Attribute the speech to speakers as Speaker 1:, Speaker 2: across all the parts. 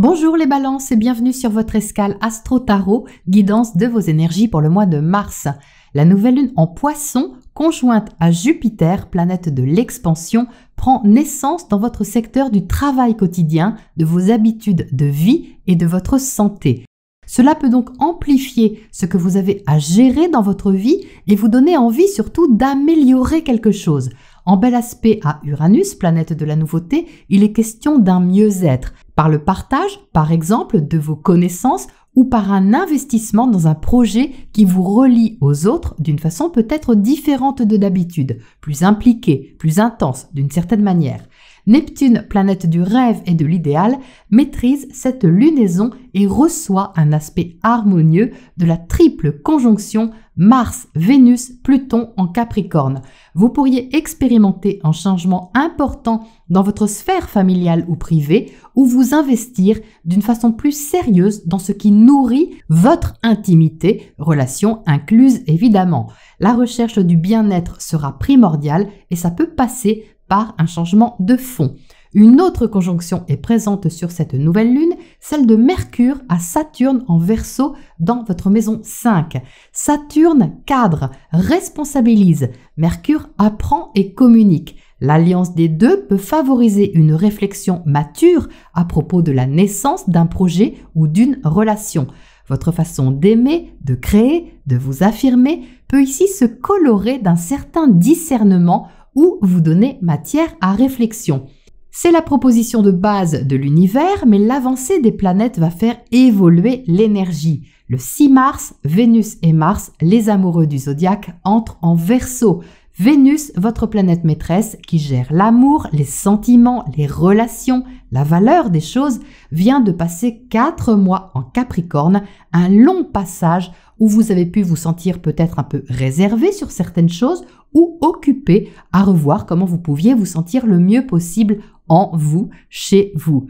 Speaker 1: Bonjour les balances et bienvenue sur votre escale Astro Tarot, guidance de vos énergies pour le mois de mars. La nouvelle lune en Poisson, conjointe à Jupiter, planète de l'expansion, prend naissance dans votre secteur du travail quotidien, de vos habitudes de vie et de votre santé. Cela peut donc amplifier ce que vous avez à gérer dans votre vie et vous donner envie surtout d'améliorer quelque chose. En bel aspect à Uranus, planète de la nouveauté, il est question d'un mieux-être, par le partage, par exemple, de vos connaissances ou par un investissement dans un projet qui vous relie aux autres d'une façon peut-être différente de d'habitude, plus impliquée, plus intense d'une certaine manière. Neptune, planète du rêve et de l'idéal, maîtrise cette lunaison et reçoit un aspect harmonieux de la triple conjonction Mars, Vénus, Pluton en Capricorne. Vous pourriez expérimenter un changement important dans votre sphère familiale ou privée ou vous investir d'une façon plus sérieuse dans ce qui nourrit votre intimité, relations incluses évidemment. La recherche du bien-être sera primordiale et ça peut passer par un changement de fond. Une autre conjonction est présente sur cette nouvelle lune, celle de Mercure à Saturne en Verseau dans votre maison 5. Saturne cadre, responsabilise. Mercure apprend et communique. L'alliance des deux peut favoriser une réflexion mature à propos de la naissance d'un projet ou d'une relation. Votre façon d'aimer, de créer, de vous affirmer peut ici se colorer d'un certain discernement ou vous donner matière à réflexion. C'est la proposition de base de l'univers, mais l'avancée des planètes va faire évoluer l'énergie. Le 6 mars, Vénus et Mars, les amoureux du zodiaque, entrent en Verseau. Vénus, votre planète maîtresse qui gère l'amour, les sentiments, les relations, la valeur des choses, vient de passer 4 mois en Capricorne, un long passage où vous avez pu vous sentir peut-être un peu réservé sur certaines choses ou occupé à revoir comment vous pouviez vous sentir le mieux possible en vous, chez vous.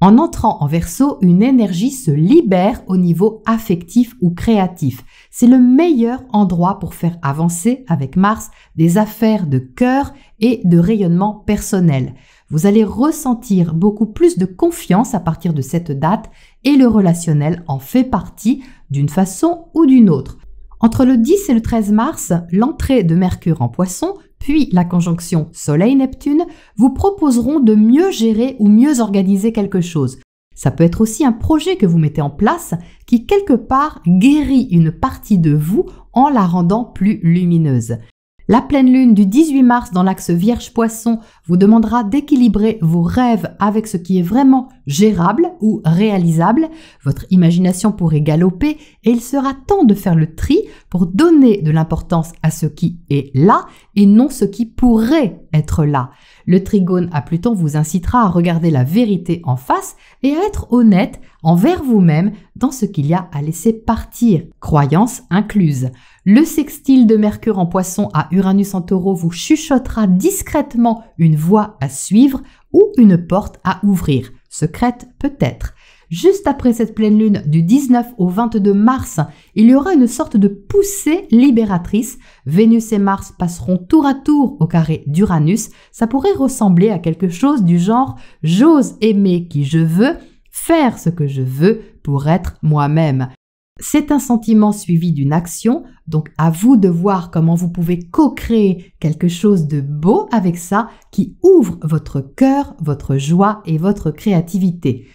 Speaker 1: En entrant en Verseau, une énergie se libère au niveau affectif ou créatif. C'est le meilleur endroit pour faire avancer avec Mars des affaires de cœur et de rayonnement personnel. Vous allez ressentir beaucoup plus de confiance à partir de cette date et le relationnel en fait partie d'une façon ou d'une autre. Entre le 10 et le 13 mars, l'entrée de Mercure en Poisson, puis la conjonction Soleil-Neptune, vous proposeront de mieux gérer ou mieux organiser quelque chose. Ça peut être aussi un projet que vous mettez en place qui, quelque part, guérit une partie de vous en la rendant plus lumineuse. La pleine lune du 18 mars dans l'axe Vierge-Poisson vous demandera d'équilibrer vos rêves avec ce qui est vraiment gérable ou réalisable. Votre imagination pourrait galoper et il sera temps de faire le tri pour donner de l'importance à ce qui est là et non ce qui pourrait être là. Le trigone à Pluton vous incitera à regarder la vérité en face et à être honnête envers vous-même dans ce qu'il y a à laisser partir, croyances incluses. Le sextile de Mercure en Poisson à Uranus en Taureau vous chuchotera discrètement une voie à suivre ou une porte à ouvrir, secrète peut-être. Juste après cette pleine lune du 19 au 22 mars, il y aura une sorte de poussée libératrice. Vénus et Mars passeront tour à tour au carré d'Uranus. Ça pourrait ressembler à quelque chose du genre « j'ose aimer qui je veux, faire ce que je veux pour être moi-même ». C'est un sentiment suivi d'une action, donc à vous de voir comment vous pouvez co-créer quelque chose de beau avec ça qui ouvre votre cœur, votre joie et votre créativité.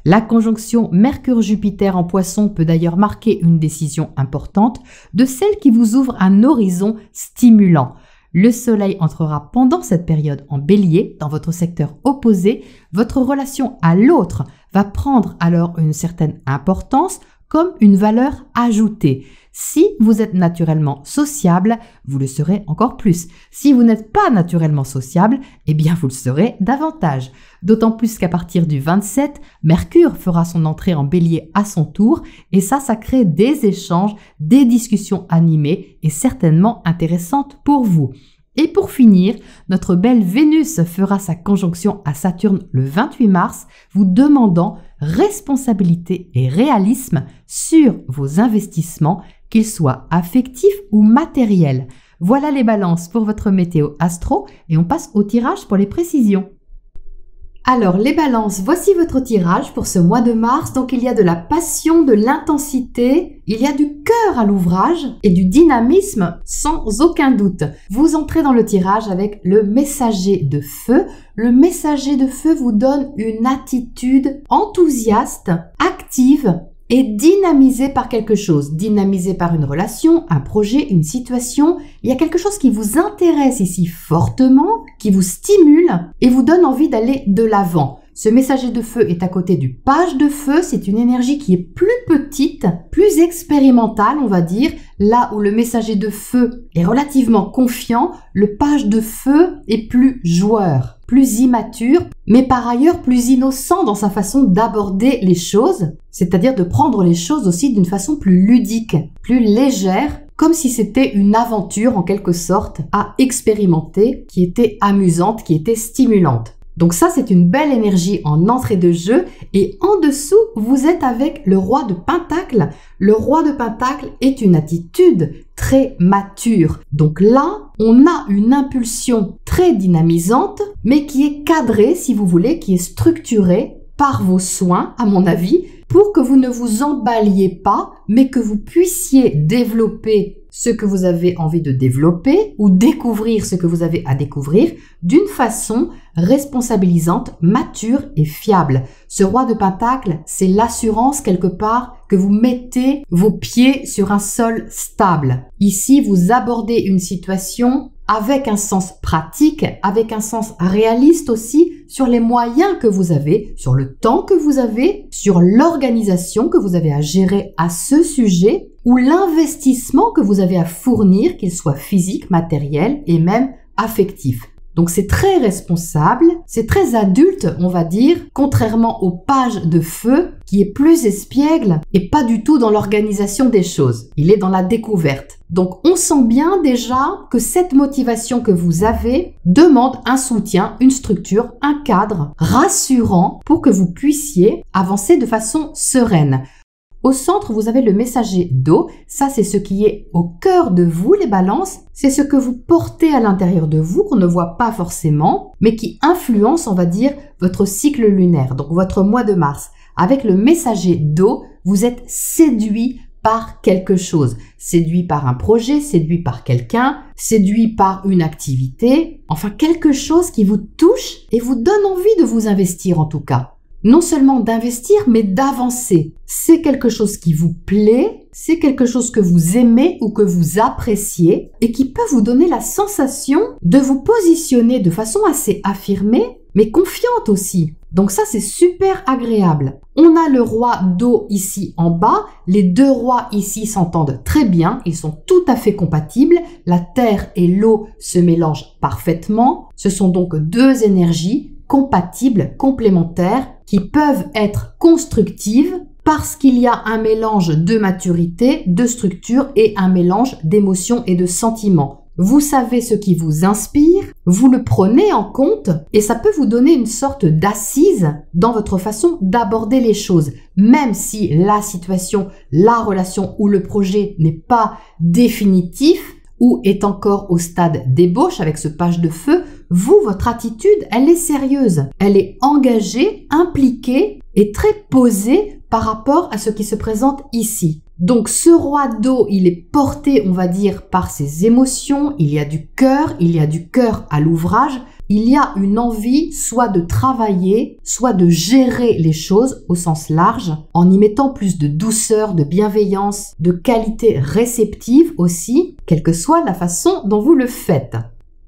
Speaker 1: La conjonction Mercure-Jupiter en Poisson peut d'ailleurs marquer une décision importante, de celle qui vous ouvre un horizon stimulant. Le Soleil entrera pendant cette période en Bélier, dans votre secteur opposé. Votre relation à l'autre va prendre alors une certaine importance, comme une valeur ajoutée. Si vous êtes naturellement sociable, vous le serez encore plus. Si vous n'êtes pas naturellement sociable, eh bien vous le serez davantage. D'autant plus qu'à partir du 27, Mercure fera son entrée en Bélier à son tour et ça crée des échanges, des discussions animées et certainement intéressantes pour vous. Et pour finir, notre belle Vénus fera sa conjonction à Saturne le 28 mars, vous demandant responsabilité et réalisme sur vos investissements, qu'ils soient affectifs ou matériels. Voilà les balances pour votre météo astro et on passe au tirage pour les précisions. Alors les balances, voici votre tirage pour ce mois de mars. Donc il y a de la passion, de l'intensité, il y a du cœur à l'ouvrage et du dynamisme sans aucun doute. Vous entrez dans le tirage avec le messager de feu. Le messager de feu vous donne une attitude enthousiaste, active et dynamisée par quelque chose. Dynamisée par une relation, un projet, une situation. Il y a quelque chose qui vous intéresse ici fortement, qui vous stimule et vous donne envie d'aller de l'avant. Ce messager de feu est à côté du page de feu. C'est une énergie qui est plus petite, plus expérimentale, on va dire. Là où le messager de feu est relativement confiant, le page de feu est plus joueur, plus immature, mais par ailleurs plus innocent dans sa façon d'aborder les choses, c'est-à-dire de prendre les choses aussi d'une façon plus ludique, plus légère, comme si c'était une aventure en quelque sorte à expérimenter, qui était amusante, qui était stimulante. Donc ça, c'est une belle énergie en entrée de jeu. Et en dessous, vous êtes avec le roi de Pentacle. Le roi de Pentacle est une attitude très mature. Donc là, on a une impulsion très dynamisante, mais qui est cadrée, si vous voulez, qui est structurée par vos soins, à mon avis, pour que vous ne vous emballiez pas, mais que vous puissiez développer ce que vous avez envie de développer ou découvrir ce que vous avez à découvrir d'une façon responsabilisante, mature et fiable. Ce roi de Pentacle, c'est l'assurance quelque part que vous mettez vos pieds sur un sol stable. Ici, vous abordez une situation avec un sens pratique, avec un sens réaliste aussi sur les moyens que vous avez, sur le temps que vous avez, sur l'organisation que vous avez à gérer à ce sujet ou l'investissement que vous avez à fournir, qu'il soit physique, matériel et même affectif. Donc c'est très responsable, c'est très adulte, on va dire, contrairement au page de feu qui est plus espiègle et pas du tout dans l'organisation des choses. Il est dans la découverte. Donc on sent bien déjà que cette motivation que vous avez demande un soutien, une structure, un cadre rassurant pour que vous puissiez avancer de façon sereine. Au centre, vous avez le messager d'eau. Ça, c'est ce qui est au cœur de vous, les balances. C'est ce que vous portez à l'intérieur de vous, qu'on ne voit pas forcément, mais qui influence, on va dire, votre cycle lunaire, donc votre mois de mars. Avec le messager d'eau, vous êtes séduit par quelque chose. Séduit par un projet, séduit par quelqu'un, séduit par une activité. Enfin, quelque chose qui vous touche et vous donne envie de vous investir en tout cas. Non seulement d'investir, mais d'avancer. C'est quelque chose qui vous plaît, c'est quelque chose que vous aimez ou que vous appréciez et qui peut vous donner la sensation de vous positionner de façon assez affirmée, mais confiante aussi. Donc ça, c'est super agréable. On a le roi d'eau ici en bas. Les deux rois ici s'entendent très bien. Ils sont tout à fait compatibles. La terre et l'eau se mélangent parfaitement. Ce sont donc deux énergies compatibles, complémentaires, qui peuvent être constructives parce qu'il y a un mélange de maturité, de structure et un mélange d'émotions et de sentiments. Vous savez ce qui vous inspire, vous le prenez en compte et ça peut vous donner une sorte d'assise dans votre façon d'aborder les choses. Même si la situation, la relation ou le projet n'est pas définitif ou est encore au stade d'ébauche avec ce page de feu, vous, votre attitude, elle est sérieuse, elle est engagée, impliquée et très posée par rapport à ce qui se présente ici. Donc ce roi d'eau, il est porté, on va dire, par ses émotions, il y a du cœur à l'ouvrage, il y a une envie soit de travailler, soit de gérer les choses au sens large, en y mettant plus de douceur, de bienveillance, de qualité réceptive aussi, quelle que soit la façon dont vous le faites.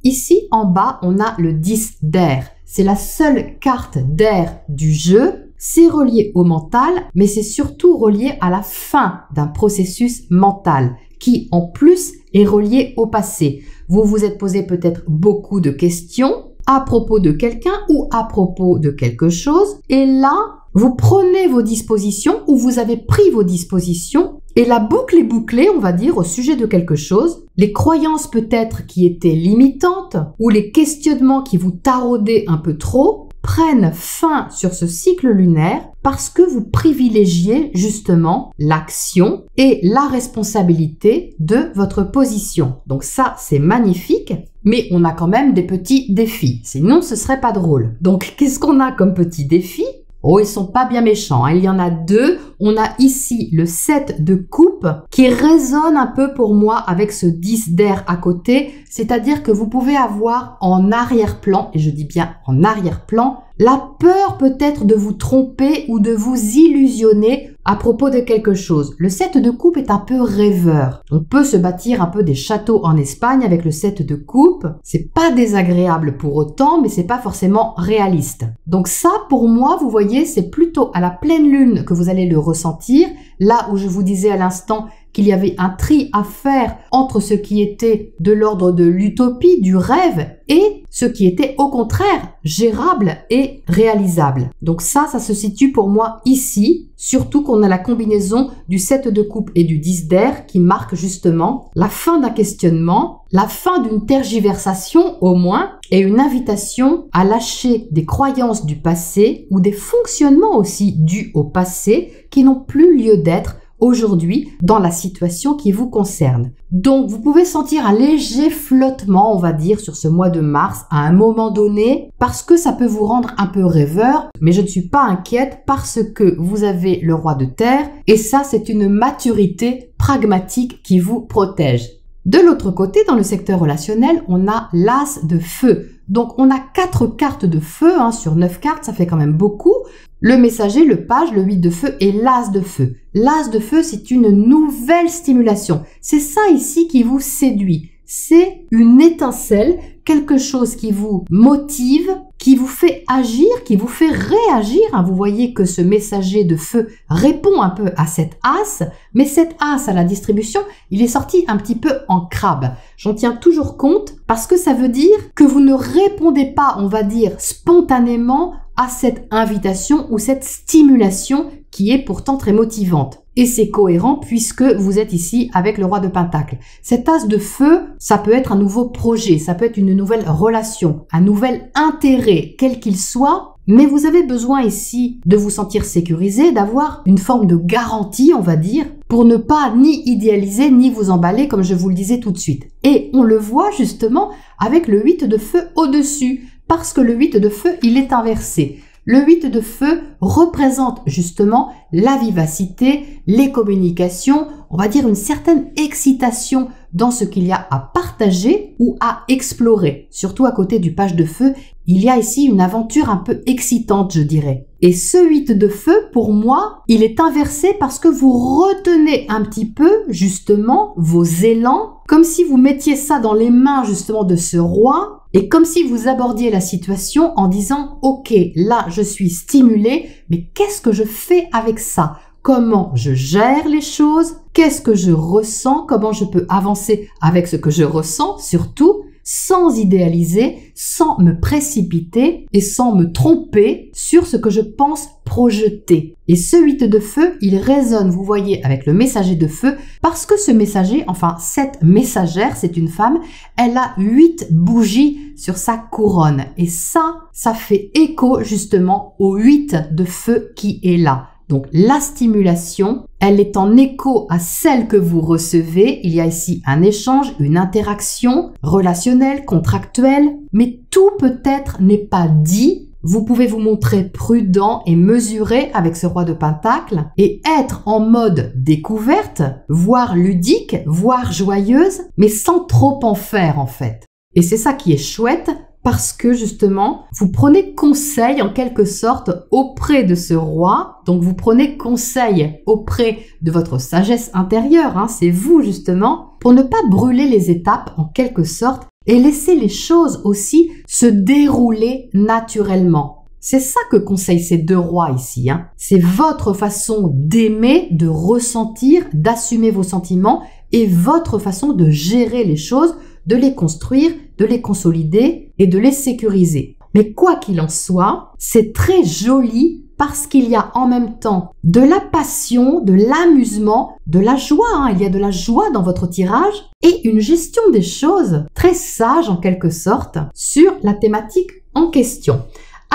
Speaker 1: Ici, en bas, on a le 10 d'air. C'est la seule carte d'air du jeu. C'est relié au mental, mais c'est surtout relié à la fin d'un processus mental qui, en plus, est relié au passé. Vous vous êtes posé peut-être beaucoup de questions à propos de quelqu'un ou à propos de quelque chose. Et là, vous prenez vos dispositions ou vous avez pris vos dispositions et la boucle est bouclée, on va dire, au sujet de quelque chose. Les croyances peut-être qui étaient limitantes ou les questionnements qui vous taraudaient un peu trop prennent fin sur ce cycle lunaire parce que vous privilégiez justement l'action et la responsabilité de votre position. Donc ça, c'est magnifique, mais on a quand même des petits défis. Sinon, ce serait pas drôle. Donc, qu'est-ce qu'on a comme petits défis? Oh, ils sont pas bien méchants, hein. Il y en a deux. On a ici le 7 de coupe qui résonne un peu pour moi avec ce 10 d'air à côté. C'est-à-dire que vous pouvez avoir en arrière-plan, et je dis bien en arrière-plan, la peur peut-être de vous tromper ou de vous illusionner à propos de quelque chose. Le 7 de coupe est un peu rêveur. On peut se bâtir un peu des châteaux en Espagne avec le 7 de coupe. C'est pas désagréable pour autant, mais c'est pas forcément réaliste. Donc ça, pour moi, vous voyez, c'est plutôt à la pleine lune que vous allez le ressentir. Là où je vous disais à l'instant qu'il y avait un tri à faire entre ce qui était de l'ordre de l'utopie, du rêve, et ce qui était au contraire gérable et réalisable. Donc ça se situe pour moi ici, surtout qu'on a la combinaison du 7 de coupe et du 10 d'air qui marque justement la fin d'un questionnement, la fin d'une tergiversation au moins, et une invitation à lâcher des croyances du passé ou des fonctionnements aussi dus au passé qui n'ont plus lieu d'être aujourd'hui dans la situation qui vous concerne. Donc vous pouvez sentir un léger flottement, on va dire, sur ce mois de mars à un moment donné parce que ça peut vous rendre un peu rêveur, mais je ne suis pas inquiète parce que vous avez le roi de terre et ça c'est une maturité pragmatique qui vous protège. De l'autre côté, dans le secteur relationnel, on a l'as de feu. Donc on a 4 cartes de feu, sur 9 cartes, ça fait quand même beaucoup. Le messager, le page, le 8 de feu et l'as de feu. L'as de feu, c'est une nouvelle stimulation. C'est ça ici qui vous séduit. C'est une étincelle, quelque chose qui vous motive, qui vous fait agir, qui vous fait réagir. Vous voyez que ce messager de feu répond un peu à cet as, mais cet as à la distribution, il est sorti un petit peu en crabe. J'en tiens toujours compte parce que ça veut dire que vous ne répondez pas, on va dire, spontanément à cette invitation ou cette stimulation qui est pourtant très motivante. Et c'est cohérent puisque vous êtes ici avec le roi de Pentacle. Cet as de feu, ça peut être un nouveau projet, ça peut être une nouvelle relation, un nouvel intérêt, quel qu'il soit, mais vous avez besoin ici de vous sentir sécurisé, d'avoir une forme de garantie, on va dire, pour ne pas ni idéaliser ni vous emballer comme je vous le disais tout de suite. Et on le voit justement avec le 8 de feu au-dessus, parce que le 8 de feu, il est inversé. Le 8 de feu représente justement la vivacité, les communications, on va dire une certaine excitation dans ce qu'il y a à partager ou à explorer. Surtout à côté du page de feu, il y a ici une aventure un peu excitante, je dirais. Et ce 8 de feu, pour moi, il est inversé parce que vous retenez un petit peu, justement, vos élans, comme si vous mettiez ça dans les mains, justement, de ce roi, et comme si vous abordiez la situation en disant « Ok, là, je suis stimulé, mais qu'est-ce que je fais avec ça ? Comment je gère les choses ? Qu'est-ce que je ressens ? Comment je peux avancer avec ce que je ressens, surtout ?» sans idéaliser, sans me précipiter et sans me tromper sur ce que je pense projeter. Et ce 8 de feu, il résonne, vous voyez, avec le messager de feu, parce que ce messager, enfin cette messagère, c'est une femme, elle a 8 bougies sur sa couronne. Et ça fait écho justement au 8 de feu qui est là. Donc la stimulation, elle est en écho à celle que vous recevez. Il y a ici un échange, une interaction relationnelle, contractuelle, mais tout peut-être n'est pas dit. Vous pouvez vous montrer prudent et mesuré avec ce roi de Pentacle et être en mode découverte, voire ludique, voire joyeuse, mais sans trop en faire en fait. Et c'est ça qui est chouette. Parce que justement, vous prenez conseil en quelque sorte auprès de ce roi. Donc vous prenez conseil auprès de votre sagesse intérieure, c'est vous justement, pour ne pas brûler les étapes en quelque sorte et laisser les choses aussi se dérouler naturellement. C'est ça que conseillent ces deux rois ici. C'est votre façon d'aimer, de ressentir, d'assumer vos sentiments et votre façon de gérer les choses, de les construire, de les consolider et de les sécuriser. Mais quoi qu'il en soit, c'est très joli parce qu'il y a en même temps de la passion, de l'amusement, de la joie. Il y a de la joie dans votre tirage et une gestion des choses très sage en quelque sorte sur la thématique en question.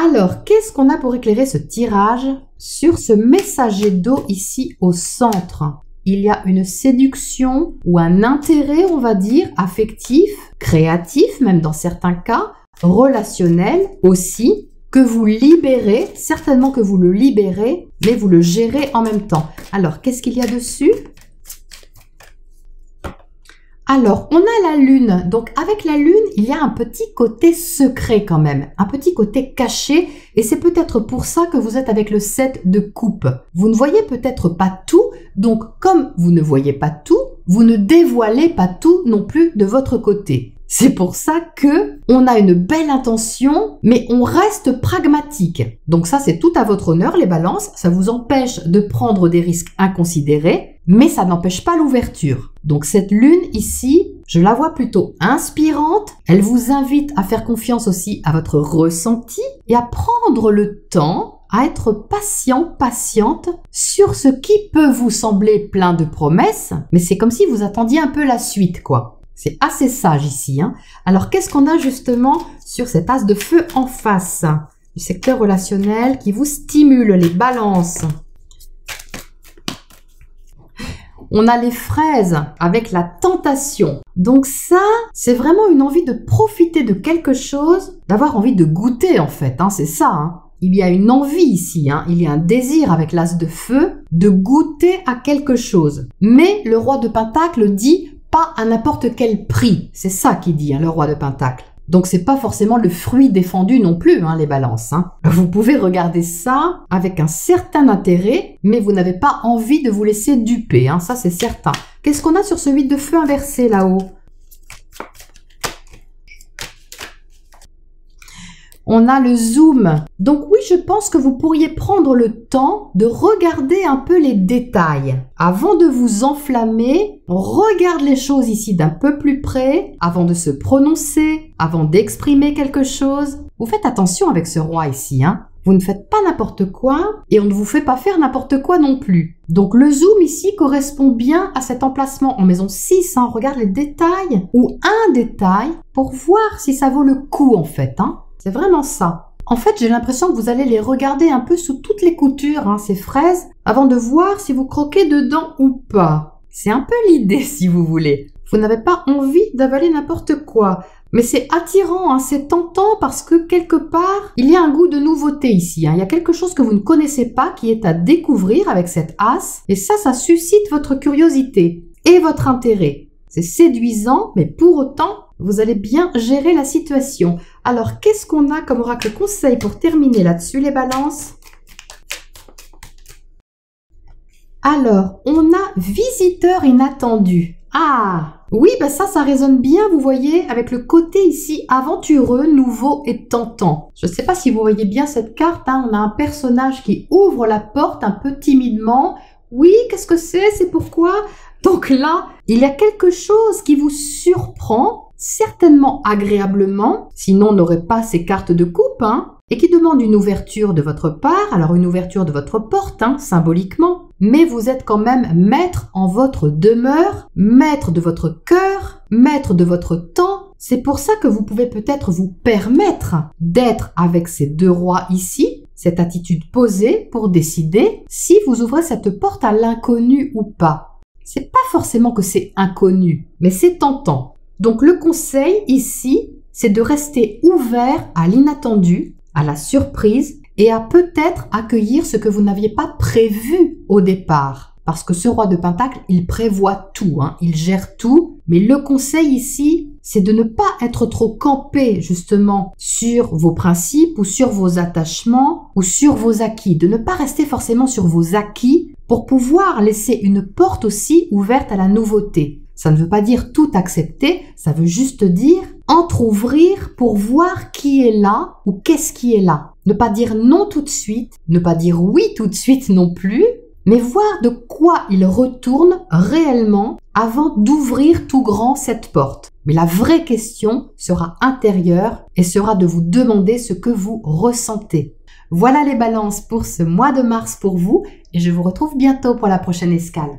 Speaker 1: Alors, qu'est-ce qu'on a pour éclairer ce tirage sur ce messager d'eau ici au centre? Il y a une séduction ou un intérêt, on va dire, affectif, créatif, même dans certains cas, relationnel aussi, que vous libérez, certainement que vous le libérez, mais vous le gérez en même temps. Alors, qu'est-ce qu'il y a dessus? Alors, on a la lune. Donc, avec la lune, il y a un petit côté secret quand même, un petit côté caché. Et c'est peut-être pour ça que vous êtes avec le 7 de coupe. Vous ne voyez peut-être pas tout. Donc, comme vous ne voyez pas tout, vous ne dévoilez pas tout non plus de votre côté. C'est pour ça que on a une belle intention, mais on reste pragmatique. Donc ça, c'est tout à votre honneur, les balances. Ça vous empêche de prendre des risques inconsidérés, mais ça n'empêche pas l'ouverture. Donc cette lune ici, je la vois plutôt inspirante. Elle vous invite à faire confiance aussi à votre ressenti et à prendre le temps, à être patient, patiente sur ce qui peut vous sembler plein de promesses, mais c'est comme si vous attendiez un peu la suite, quoi. C'est assez sage ici, hein. Alors, qu'est-ce qu'on a justement sur cet as de feu en face? Du secteur relationnel qui vous stimule, les balances. On a les fraises avec la tentation. Donc ça, c'est vraiment une envie de profiter de quelque chose, d'avoir envie de goûter en fait, hein, c'est ça, hein. Il y a une envie ici, hein, il y a un désir avec l'as de feu de goûter à quelque chose. Mais le roi de Pentacle dit pas à n'importe quel prix. C'est ça qu'il dit, hein, le roi de Pentacle. Donc c'est pas forcément le fruit défendu non plus, hein, les balances. Hein. Vous pouvez regarder ça avec un certain intérêt, mais vous n'avez pas envie de vous laisser duper, hein, ça c'est certain. Qu'est-ce qu'on a sur ce 8 de feu inversé là-haut? On a le zoom. Donc oui, je pense que vous pourriez prendre le temps de regarder un peu les détails. Avant de vous enflammer, on regarde les choses ici d'un peu plus près, avant de se prononcer, avant d'exprimer quelque chose. Vous faites attention avec ce roi ici, hein. Vous ne faites pas n'importe quoi et on ne vous fait pas faire n'importe quoi non plus. Donc le zoom ici correspond bien à cet emplacement en maison 6. Hein. On regarde les détails ou un détail pour voir si ça vaut le coup en fait, hein. C'est vraiment ça. En fait, j'ai l'impression que vous allez les regarder un peu sous toutes les coutures, hein, ces fraises, avant de voir si vous croquez dedans ou pas. C'est un peu l'idée, si vous voulez. Vous n'avez pas envie d'avaler n'importe quoi. Mais c'est attirant, hein, c'est tentant parce que quelque part, il y a un goût de nouveauté ici. Hein. Il y a quelque chose que vous ne connaissez pas qui est à découvrir avec cette as. Et ça suscite votre curiosité et votre intérêt. C'est séduisant, mais pour autant, vous allez bien gérer la situation. Alors, qu'est-ce qu'on a comme oracle conseil pour terminer là-dessus, les balances? Alors, on a visiteur inattendu. Ah, oui, ben ça résonne bien, vous voyez, avec le côté ici aventureux, nouveau et tentant. Je ne sais pas si vous voyez bien cette carte, hein, on a un personnage qui ouvre la porte un peu timidement. Oui, qu'est-ce que c'est? C'est pourquoi? Donc là, il y a quelque chose qui vous surprend, certainement agréablement, sinon on n'aurait pas ces cartes de coupe, hein, et qui demande une ouverture de votre part, alors une ouverture de votre porte, hein, symboliquement, mais vous êtes quand même maître en votre demeure, maître de votre cœur, maître de votre temps. C'est pour ça que vous pouvez peut-être vous permettre d'être avec ces deux rois ici, cette attitude posée pour décider si vous ouvrez cette porte à l'inconnu ou pas. C'est pas forcément que c'est inconnu, mais c'est tentant. Donc le conseil ici, c'est de rester ouvert à l'inattendu, à la surprise et à peut-être accueillir ce que vous n'aviez pas prévu au départ. Parce que ce roi de Pentacle, il prévoit tout, hein, il gère tout. Mais le conseil ici, c'est de ne pas être trop campé justement sur vos principes ou sur vos attachements ou sur vos acquis. De ne pas rester forcément sur vos acquis pour pouvoir laisser une porte aussi ouverte à la nouveauté. Ça ne veut pas dire tout accepter, ça veut juste dire entrouvrir pour voir qui est là ou qu'est-ce qui est là. Ne pas dire non tout de suite, ne pas dire oui tout de suite non plus, mais voir de quoi il retourne réellement avant d'ouvrir tout grand cette porte. Mais la vraie question sera intérieure et sera de vous demander ce que vous ressentez. Voilà les balances pour ce mois de mars pour vous et je vous retrouve bientôt pour la prochaine escale.